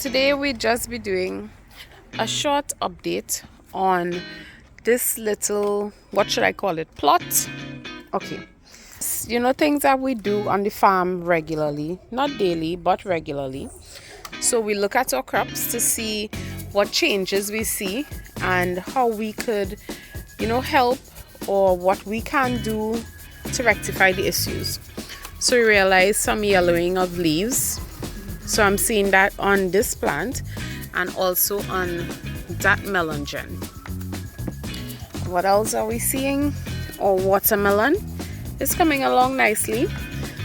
today we just be doing a short update on this little, what should I call it, plot. Okay, things that we do on the farm regularly, not daily but regularly. So we look at our crops to see what changes we see and how we could help, or what we can do to rectify the issues. So we realize some yellowing of leaves. So I'm seeing that on this plant and also on that melongen. What else are we seeing? Our watermelon is coming along nicely.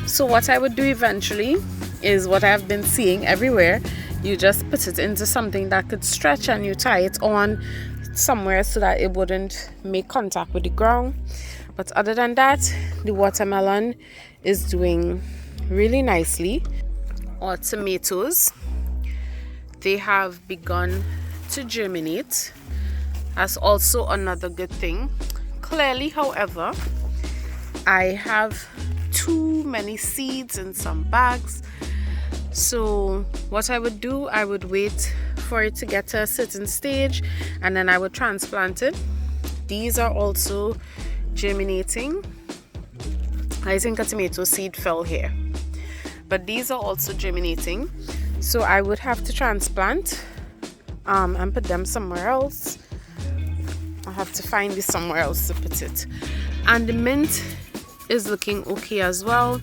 So what I would do eventually is what I've been seeing everywhere. You just put it into something that could stretch and you tie it on somewhere so that it wouldn't make contact with the ground. But other than that, the watermelon is doing really nicely. Our tomatoes, they have begun to germinate. That's also another good thing. Clearly, however, I have too many seeds in some bags. So what I would do, I would wait for it to get to a certain stage and then I would transplant it. These are also germinating. I think a tomato seed fell here, but these are also germinating. So I would have to transplant and put them somewhere else. I have to find this somewhere else to put it. And the mint is looking okay as well.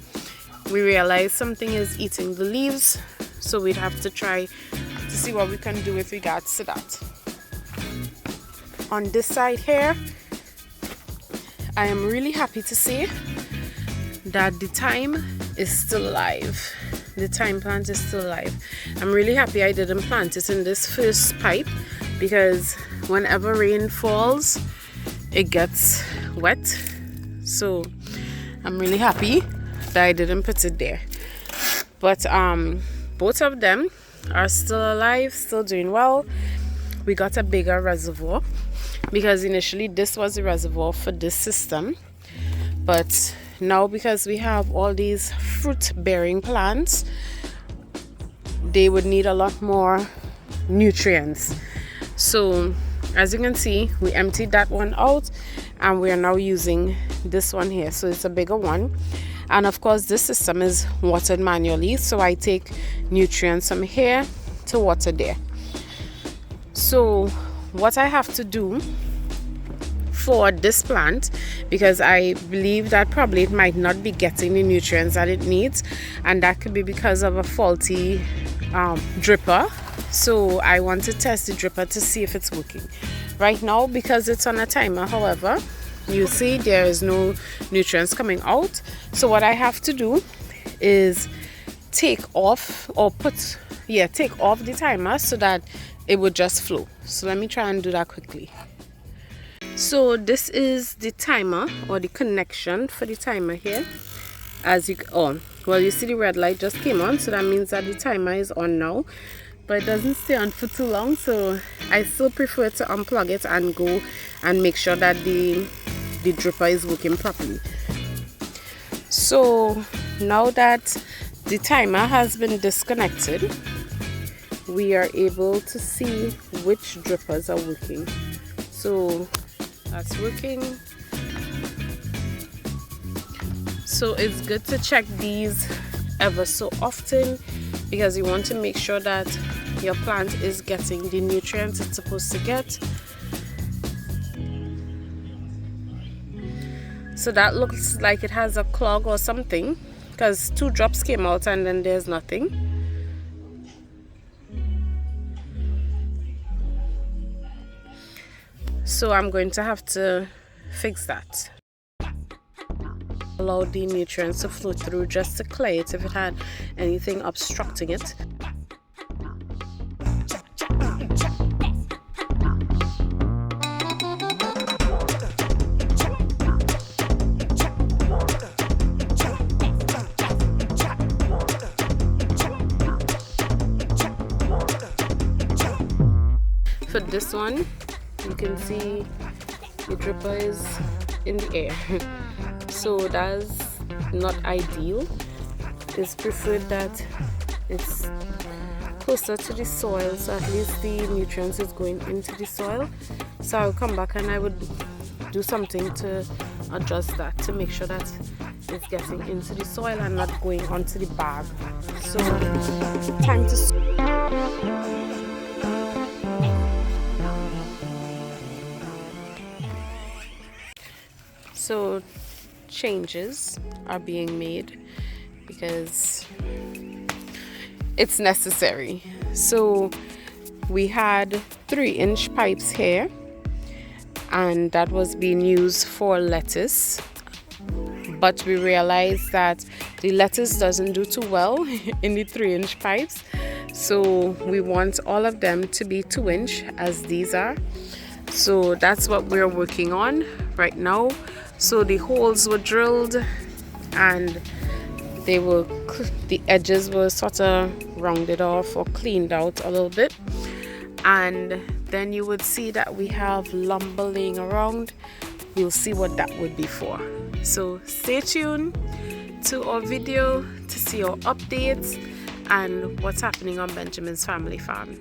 We realize something is eating the leaves, so we'd have to try to see what we can do with regards to that. On this side here, I am really happy to say that the thyme is still alive. The thyme plant is still alive. I'm really happy I didn't plant it in this first pipe, because whenever rain falls it gets wet. So I'm really happy that I didn't put it there. But both of them are still alive, still doing well. We got a bigger reservoir because initially this was the reservoir for this system, but now because we have all these fruit bearing plants, they would need a lot more nutrients. So as you can see, we emptied that one out and we are now using this one here. So it's a bigger one, and of course this system is watered manually, so I take nutrients from here to water there. So what I have to do for this plant, because I believe that probably it might not be getting the nutrients that it needs, and that could be because of a faulty dripper. So I want to test the dripper to see if it's working. Right now, because it's on a timer, however, you see there is no nutrients coming out. So what I have to do is take off the timer so that it would just flow. So let me try and do that quickly. So this is the timer, or the connection for the timer here. You see the red light just came on, so that means that the timer is on now, but it doesn't stay on for too long, so I still prefer to unplug it and go and make sure that the dripper is working properly. So now that the timer has been disconnected, we are able to see which drippers are working. So that's working. So it's good to check these ever so often, because you want to make sure that your plant is getting the nutrients it's supposed to get. So that looks like it has a clog or something, because 2 drops came out and then there's nothing. So I'm going to have to fix that. Allow the nutrients to flow through just to clear it if it had anything obstructing it. For this one, you can see the dripper is in the air. So that's not ideal. It's preferred that it's closer to the soil, so at least the nutrients is going into the soil. So I'll come back and I would do something to adjust that to make sure that it's getting into the soil and not going onto the bag. So time to so changes are being made because it's necessary. So we had 3-inch pipes here, and that was being used for lettuce, but we realized that the lettuce doesn't do too well in the 3-inch pipes, so we want all of them to be 2-inch as these are. So that's what we're working on right now. So the holes were drilled and the edges were sort of rounded off or cleaned out a little bit, and then you would see that we have lumber laying around. We'll see what that would be for. So stay tuned to our video to see our updates and what's happening on Benjamin's family farm.